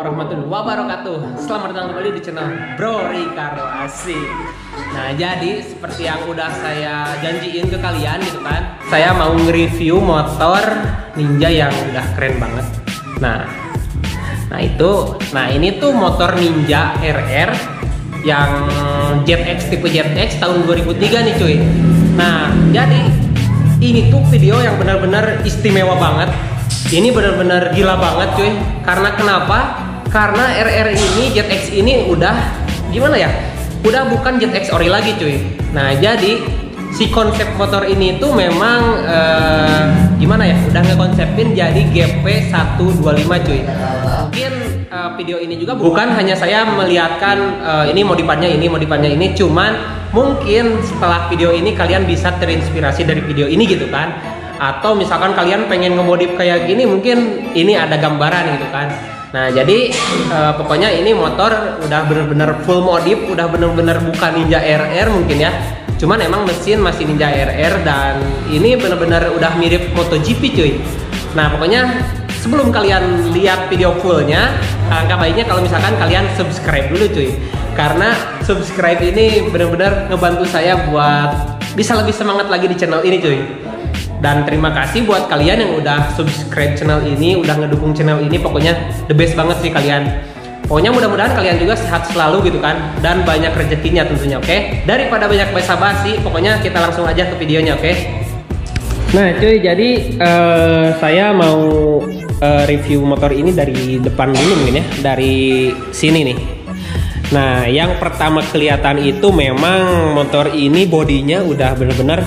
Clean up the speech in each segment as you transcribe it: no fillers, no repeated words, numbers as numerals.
warahmatullahi wabarakatuh. Selamat datang kembali di channel Bro Ricardo Asik. Nah, jadi seperti yang udah saya janjiin ke kalian gitu kan, saya mau nge-review motor Ninja yang udah keren banget. Nah ini tuh motor Ninja RR yang ZX tipe ZX tahun 2003 nih cuy. Nah, jadi ini tuh video yang benar-benar istimewa banget. Ini benar-benar gila banget cuy. Karena kenapa? Karena RR ini, ZX ini udah gimana ya? Udah bukan ZX ori lagi cuy. Nah, jadi si konsep motor ini tuh memang gimana ya? Udah ngekonsepin jadi GP125 cuy. Mungkin video ini juga bukan hanya saya melihatkan ini modifannya ini, cuman mungkin setelah video ini kalian bisa terinspirasi dari video ini gitu kan. Atau misalkan kalian pengen ngemodif kayak gini, mungkin ini ada gambaran gitu kan. Nah, jadi pokoknya ini motor udah bener-bener full modif, udah bener-bener bukan Ninja RR mungkin ya. Cuman emang mesin masih Ninja RR dan ini bener-bener udah mirip MotoGP cuy. Nah, pokoknya sebelum kalian lihat video fullnya, alangkah baiknya kalau misalkan kalian subscribe dulu cuy. Karena subscribe ini bener-bener ngebantu saya buat bisa lebih semangat lagi di channel ini cuy. Dan terima kasih buat kalian yang udah subscribe channel ini, udah ngedukung channel ini. Pokoknya the best banget sih kalian. Pokoknya mudah-mudahan kalian juga sehat selalu gitu kan, dan banyak rezekinya tentunya, oke? Daripada banyak basa-basi, pokoknya kita langsung aja ke videonya, oke? Nah cuy, jadi saya mau review motor ini dari depan dulu mungkin ya, dari sini nih. Nah, yang pertama kelihatan itu memang motor ini bodinya udah bener-bener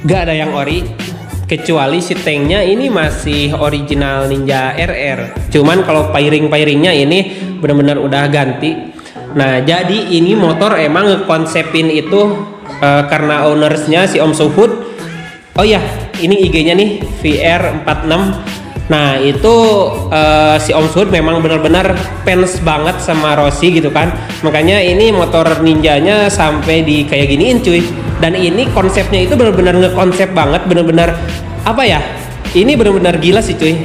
gak ada yang ori, kecuali si tanknya ini masih original Ninja RR. Cuman kalau pairing-pairingnya ini benar-benar udah ganti. Nah, jadi ini motor emang ngekonsepin itu karena ownersnya si Om Suhud. Oh ya, ini IG-nya nih VR46. Nah, itu si Om Suhud memang benar-benar fans banget sama Rossi gitu kan. Makanya ini motor Ninjanya sampai di kayak giniin cuy. Dan ini konsepnya itu benar-benar ngekonsep banget, benar-benar apa ya? Ini benar-benar gila sih cuy.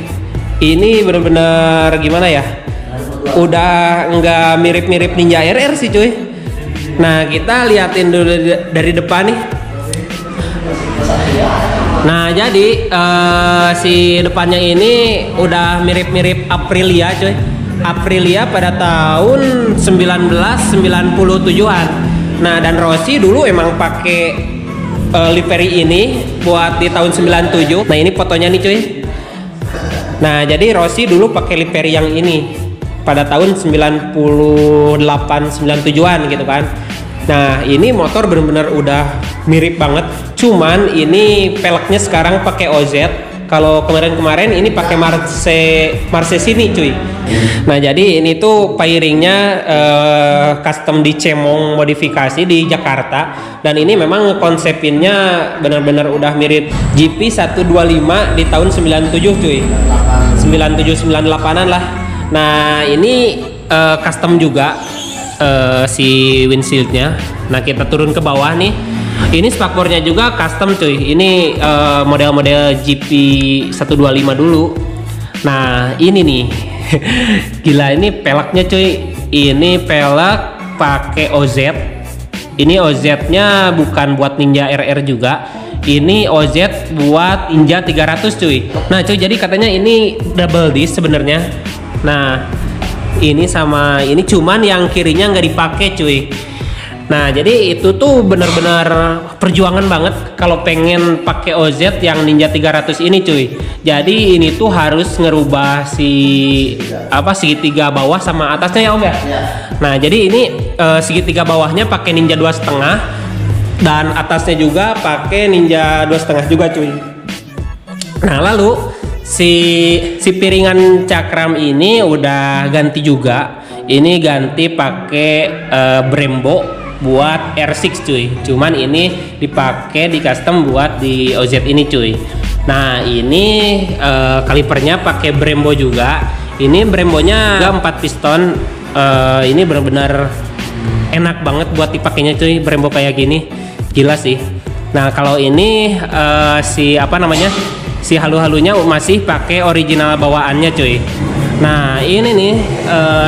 Ini benar-benar gimana ya? Udah nggak mirip-mirip Ninja RR sih cuy. Nah, kita liatin dulu dari depan nih. Nah, jadi si depannya ini udah mirip-mirip Aprilia cuy. Aprilia pada tahun 1997-an. Nah, dan Rossi dulu emang pakai livery ini buat di tahun 97. Nah, ini fotonya nih cuy. Nah, jadi Rossi dulu pakai livery yang ini pada tahun 98-97-an gitu kan. Nah, ini motor bener-bener udah mirip banget. Cuman ini peleknya sekarang pakai OZ. Kalau kemarin-kemarin ini pakai Marcesini cuy. Nah, jadi ini tuh pairingnya custom di Cemong modifikasi di Jakarta. Dan ini memang konsepinnya benar-benar udah mirip GP125 di tahun 97 cuy. 97-98an lah. Nah, ini custom juga si windshieldnya. Nah, kita turun ke bawah nih. Ini spakbornya juga custom cuy. Ini model-model GP125 dulu. Nah, ini nih. Gila, ini peleknya cuy. Ini pelek pakai OZ. Ini OZ-nya bukan buat Ninja RR juga. Ini OZ buat Ninja 300 cuy. Nah, cuy, jadi katanya ini double disc sebenarnya. Nah, ini sama ini cuman yang kirinya nggak dipakai cuy. Nah, jadi itu tuh benar-benar perjuangan banget kalau pengen pakai OZ yang Ninja 300 ini cuy. Jadi ini tuh harus ngerubah segitiga bawah sama atasnya ya Om ya. Nah, jadi ini segitiga bawahnya pakai Ninja 2,5 dan atasnya juga pakai Ninja 2,5 juga cuy. Nah, lalu si piringan cakram ini udah ganti juga. Ini ganti pakai Brembo buat R6 cuy. Cuman ini dipakai di custom buat di OZ ini cuy. Nah, ini kalipernya pakai Brembo juga. Ini Brembonya 4 piston. Ini benar-benar enak banget buat dipakainya cuy, Brembo kayak gini. Gila sih. Nah, kalau ini si halu-halunya masih pakai original bawaannya cuy. Nah ini nih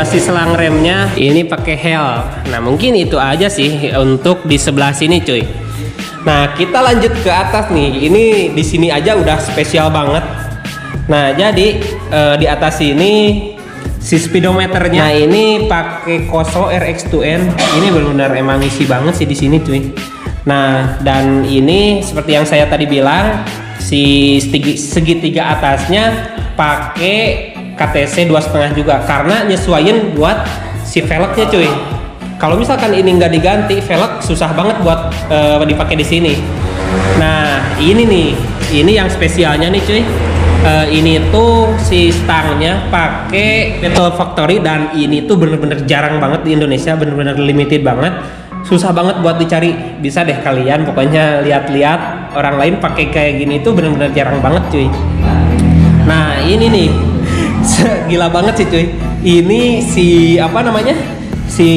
si selang remnya ini pakai Hell. Nah mungkin itu aja sih untuk di sebelah sini cuy. Nah kita lanjut ke atas nih. Ini di sini aja udah spesial banget. Nah jadi di atas ini si speedometernya. Nah ini pakai Koso RX2N. Ini benar-benar emang isi banget sih di sini cuy. Nah dan ini seperti yang saya tadi bilang, si segitiga atasnya pakai KTC 2,5 juga karena nyesuaiin buat si velgnya cuy. Kalau misalkan ini nggak diganti, velg susah banget buat dipakai di sini. Nah ini nih, ini yang spesialnya nih cuy. Ini tuh si stangnya pakai Metal Factory dan ini tuh bener-bener jarang banget di Indonesia, bener-bener limited banget, susah banget buat dicari. Bisa deh kalian pokoknya lihat-lihat orang lain pakai kayak gini tuh bener-bener jarang banget cuy. Nah ini nih gila banget sih cuy. Ini si apa namanya, si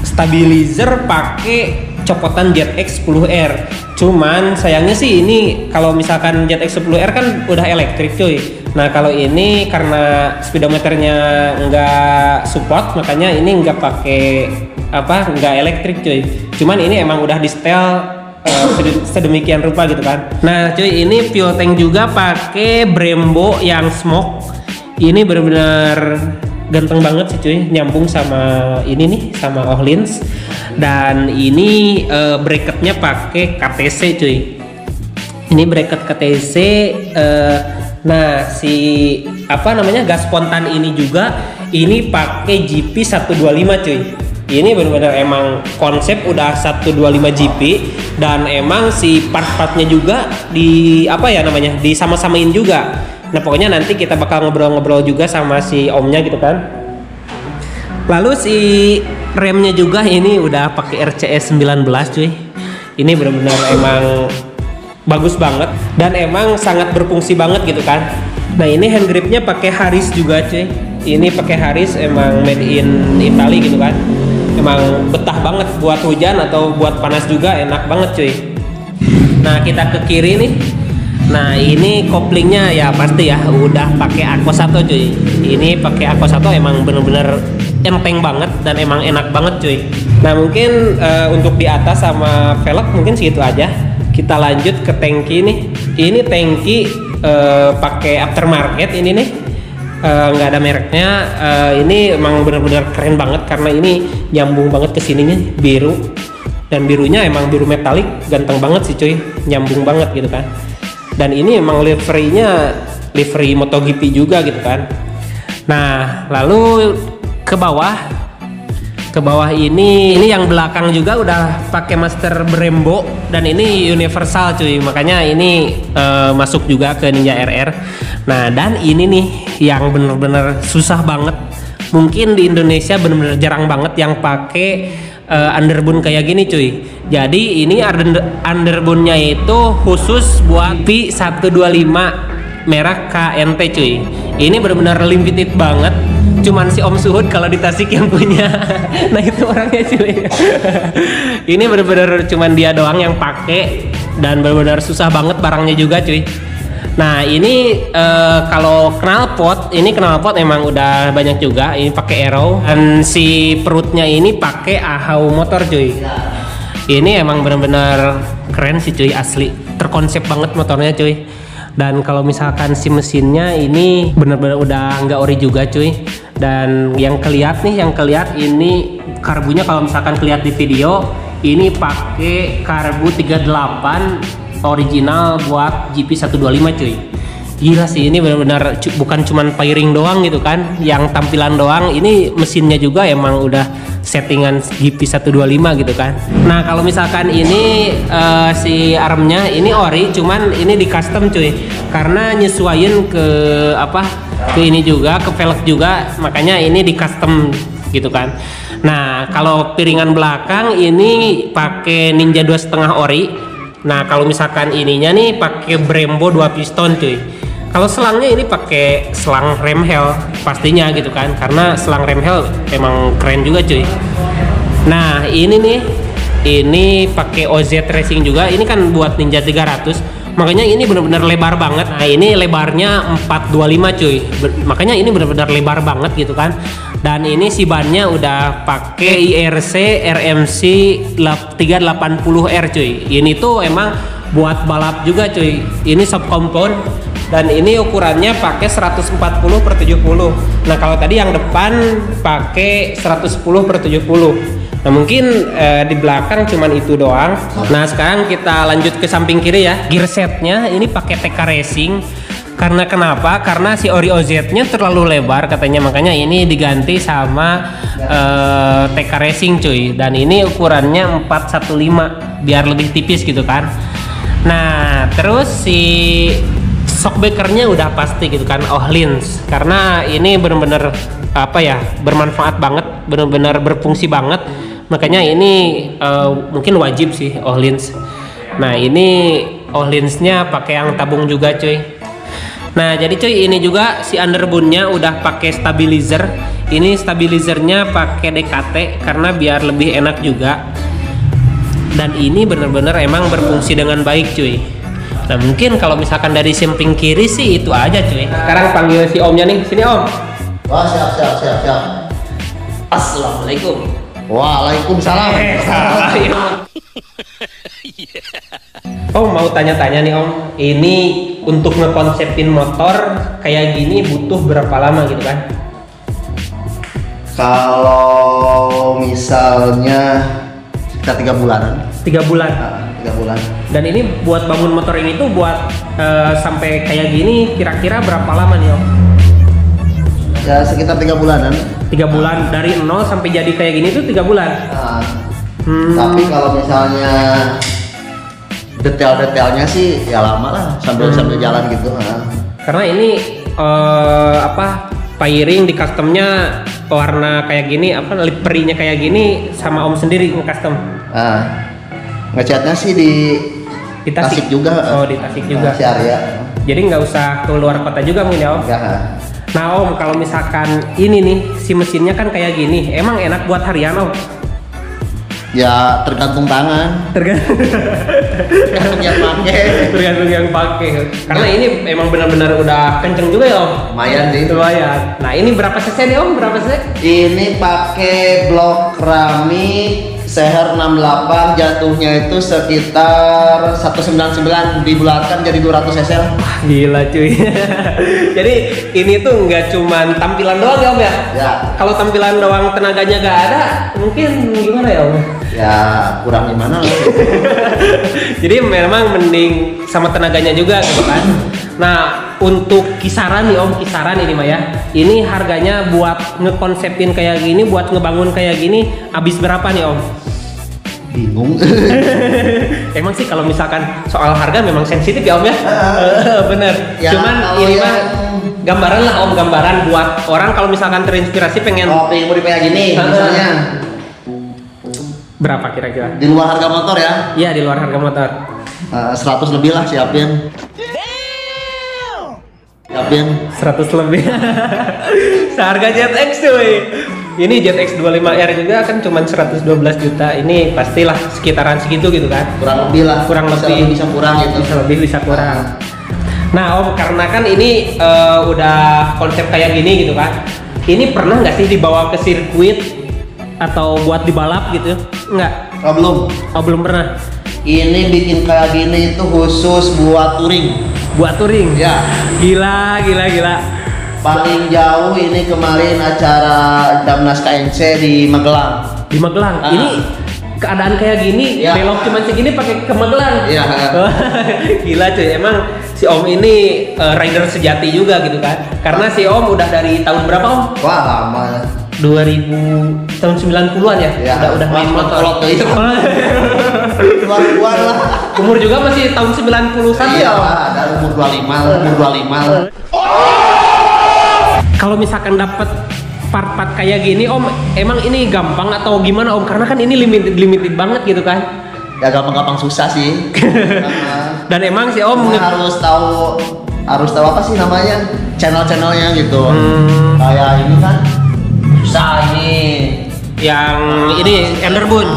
stabilizer pakai copotan ZX 10R. Cuman sayangnya sih ini kalau misalkan ZX 10R kan udah elektrik cuy. Nah kalau ini karena speedometernya nggak support, makanya ini nggak pakai apa, nggak elektrik cuy. Cuman ini emang udah di setel sedemikian rupa gitu kan. Nah cuy, ini fuel tank juga pakai Brembo yang smoke. Ini bener-bener ganteng banget sih cuy, nyambung sama ini nih, sama Öhlins. Dan ini bracketnya pakai KTC cuy. Ini bracket KTC. Nah si apa namanya, gas spontan ini juga ini pakai GP 125 cuy. Ini benar-benar emang konsep udah 125 GP dan emang si part-partnya juga di apa ya namanya, disama-samain juga. Nah pokoknya nanti kita bakal ngobrol-ngobrol juga sama si omnya gitu kan. Lalu si remnya juga ini udah pakai RCS 19 cuy. Ini benar-benar emang bagus banget dan emang sangat berfungsi banget gitu kan. Nah ini hand gripnya pakai Harris juga cuy. Ini pakai Harris, emang made in Italy gitu kan. Emang betah banget buat hujan atau buat panas juga, enak banget cuy. Nah kita ke kiri nih. Nah ini koplingnya ya pasti ya udah pakai Akko 1 cuy. Ini pakai Akko 1 emang bener-bener enteng banget dan emang enak banget cuy. Nah mungkin untuk di atas sama velg mungkin segitu aja. Kita lanjut ke tangki nih. Ini tangki pakai aftermarket ini nih, nggak ada mereknya. Ini emang bener-bener keren banget karena ini nyambung banget ke sininya, biru, dan birunya emang biru metalik, ganteng banget sih cuy, nyambung banget gitu kan. Dan ini emang liverynya livery MotoGP juga gitu kan. Nah lalu ke bawah ini yang belakang juga udah pakai master Brembo dan ini universal cuy, makanya ini masuk juga ke Ninja RR. Nah dan ini nih yang bener-bener susah banget, mungkin di Indonesia bener-bener jarang banget yang pakai underbone kayak gini cuy. Jadi ini underbone-nya itu khusus buat P125 merek KNT cuy. Ini benar-benar limited banget. Cuman si Om Suhud kalau di Tasik yang punya. Nah itu orangnya cuy. Ini benar-benar cuman dia doang yang pakai dan benar-benar susah banget barangnya juga cuy. Nah ini kalau knalpot, ini knalpot emang udah banyak juga. Ini pakai Arrow dan si perutnya ini pakai Ahau motor cuy. Ini emang benar-benar keren sih cuy, asli terkonsep banget motornya cuy. Dan kalau misalkan si mesinnya ini benar-benar udah nggak ori juga cuy. Dan yang kelihatan ini karbunya, kalau misalkan kelihatan di video ini pakai karbu 38 original buat GP125 cuy. Gila sih, ini benar-benar bukan cuman fairing doang gitu kan, yang tampilan doang. Ini mesinnya juga emang udah settingan GP125 gitu kan. Nah kalau misalkan ini si armnya ini ori, cuman ini di custom cuy, karena nyesuaiin ke apa, ke ini juga, ke velg juga, makanya ini di custom gitu kan. Nah kalau piringan belakang ini pakai Ninja 2,5 ori. Nah kalau misalkan ininya nih pakai Brembo 2 piston cuy. Kalau selangnya ini pakai selang rem Hell pastinya gitu kan, karena selang rem Hell emang keren juga cuy. Nah ini nih, ini pakai OZ Racing juga. Ini kan buat Ninja 300. Makanya ini benar-benar lebar banget. Nah ini lebarnya 425 cuy. Makanya ini benar-benar lebar banget gitu kan. Dan ini si bannya udah pakai IRC RMC 380R cuy. Ini tuh emang buat balap juga cuy. Ini sub compound dan ini ukurannya pakai 140/70. Nah kalau tadi yang depan pakai 110/70. Nah mungkin di belakang cuman itu doang. Nah sekarang kita lanjut ke samping kiri ya. Gear setnya ini pakai TK Racing. Karena kenapa? Karena si Ori OZ-nya terlalu lebar katanya, makanya ini diganti sama TK Racing cuy. Dan ini ukurannya 415 biar lebih tipis gitu kan. Nah terus si shockbreakernya udah pasti gitu kan, Öhlins. Karena ini bener-bener apa ya, bermanfaat banget, bener-bener berfungsi banget. Makanya ini mungkin wajib sih Öhlins. Nah ini Öhlins-nya pakai yang tabung juga cuy. Nah jadi cuy ini juga si underbone-nya udah pakai stabilizer. Ini stabilizernya pakai DKT karena biar lebih enak juga. Dan ini bener-bener emang berfungsi dengan baik cuy. Nah mungkin kalau misalkan dari samping kiri sih itu aja cuy. Sekarang panggil si omnya nih, sini om. Wah siap. Assalamualaikum. Waalaikumsalam. Om mau tanya-tanya nih om, ini untuk ngekonsepin motor kayak gini butuh berapa lama gitu kan? Kalau misalnya kita 3 bulanan. 3 bulan. 3 bulan. Dan ini buat bangun motor ini tuh buat sampai kayak gini kira-kira berapa lama nih om? Ya sekitar 3 bulanan. 3 bulan dari 0 sampai jadi kayak gini tuh 3 bulan. Nah, tapi kalau misalnya detail-detailnya sih ya lama lah sambil jalan gitu. Karena ini wiring di customnya warna kayak gini, liverynya kayak gini sama om sendiri nge-custom. Ngecatnya sih di Tasik juga. Oh di Tasik juga. Si Arya. Jadi nggak usah keluar kota juga mungkin ya om. Nah om kalau misalkan ini nih si mesinnya kan kayak gini, emang enak buat harian om? Ya tergantung tangan. Tergantung yang pakai. Tergantung yang pakai. Karena ini emang benar-benar udah kenceng juga ya om. Lumayan sih. Lumayan. Nah ini berapa cc nih om? Berapa cc? Ini pakai blok keramik Seher 68, jatuhnya itu sekitar 199, dibulatkan jadi 200 cc. Wah gila cuy. Jadi ini tuh nggak cuman tampilan doang ya om ya? Ya. Kalau tampilan doang tenaganya nggak ada, mungkin gimana ya om? Ya kurang gimana lah. Jadi memang mending sama tenaganya juga gitu kan. Nah untuk kisaran nih om, kisaran ini mah ya, ini harganya buat ngekonsepin kayak gini, buat ngebangun kayak gini, habis berapa nih om? Bingung. Emang sih kalau misalkan soal harga memang sensitif ya om ya. Bener ya, cuman ini mah gambaran lah om, gambaran buat orang kalau misalkan terinspirasi pengen mau kayak gini misalnya. Berapa kira-kira? Di luar harga motor ya? Iya di luar harga motor. 100 lebih lah siapin. Siapin 100 lebih. Seharga ZX cuy. Ini ZX 25R juga kan cuma 112 juta. Ini pastilah sekitaran segitu gitu kan. Kurang lebih lah. Kurang lebih bisa kurang gitu. Bisa lebih bisa kurang. Nah om karena kan ini udah konsep kayak gini gitu kan. Ini pernah nggak sih dibawa ke sirkuit atau buat dibalap gitu? Enggak. Oh, belum. Oh belum pernah. Ini bikin kayak gini itu khusus buat touring. Buat touring? Ya. Gila. Paling jauh ini kemarin acara Damnas KNC di Magelang. Di Magelang. Ini keadaan kayak gini, ya. Belok cuma segini pakai ke Magelang. Iya. Gila cuy, emang si Om ini rider sejati juga gitu kan. Karena si Om udah dari tahun berapa Om? Wah lama. 2000 tahun 90-an ya? Udah main motor. Itu. 2000-an lah. Umur juga masih tahun 91 ya? Iya, ada umur 25. Kalau misalkan dapat part-part kayak gini Om, emang ini gampang atau gimana Om? Karena kan ini limited banget gitu kan. Ya gampang-gampang susah sih. Dan emang si Om harus tahu apa sih namanya? Channel-channelnya gitu. Kayak ini kan susah ini. Yang ini underbone.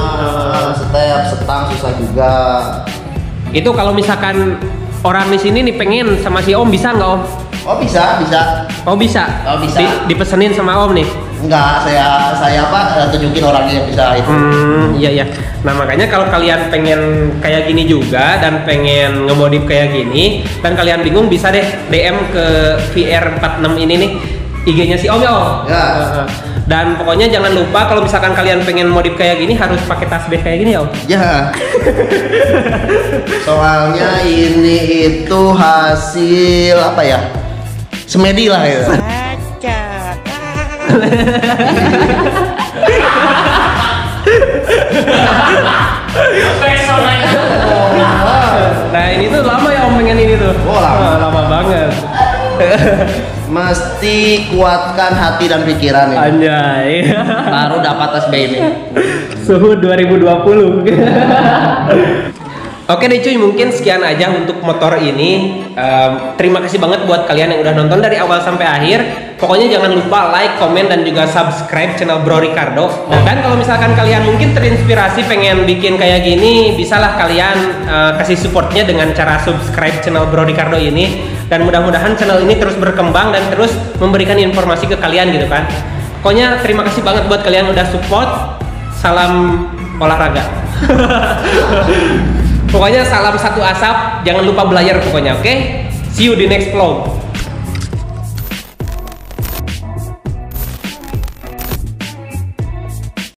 Step, setang susah juga. Itu kalau misalkan orang di sini nih pengen sama si Om, bisa nggak Om? Oh bisa. Oh bisa. Oh, bisa. Dipesenin sama Om nih. Enggak, saya tunjukin orangnya yang bisa itu. Iya. Nah makanya kalau kalian pengen kayak gini juga dan pengen ngemodif kayak gini dan kalian bingung, bisa deh DM ke VR46 ini nih, IG-nya si Om ya Om. Ya. Dan pokoknya jangan lupa kalau misalkan kalian pengen modif kayak gini harus pakai tasbih kayak gini ya Om. Ya. Soalnya ini itu hasil apa ya? Semedi lah ya. Nah ini tuh lama ya Om pengen ini tuh. Oh, lama. Lama banget. Mesti kuatkan hati dan pikiran ini. Anjay. Baru dapat tasbih ini. Suhu 2020. Oke deh cuy, mungkin sekian aja untuk motor ini. Terima kasih banget buat kalian yang udah nonton dari awal sampai akhir. Pokoknya jangan lupa like, komen, dan juga subscribe channel Bro Ricardo. Dan kalau misalkan kalian mungkin terinspirasi pengen bikin kayak gini, bisalah kalian kasih supportnya dengan cara subscribe channel Bro Ricardo ini. Dan mudah-mudahan channel ini terus berkembang dan terus memberikan informasi ke kalian gitu kan. Pokoknya terima kasih banget buat kalian udah support. Salam olahraga. Pokoknya salam satu asap, jangan lupa belayar pokoknya, oke? See you di next vlog.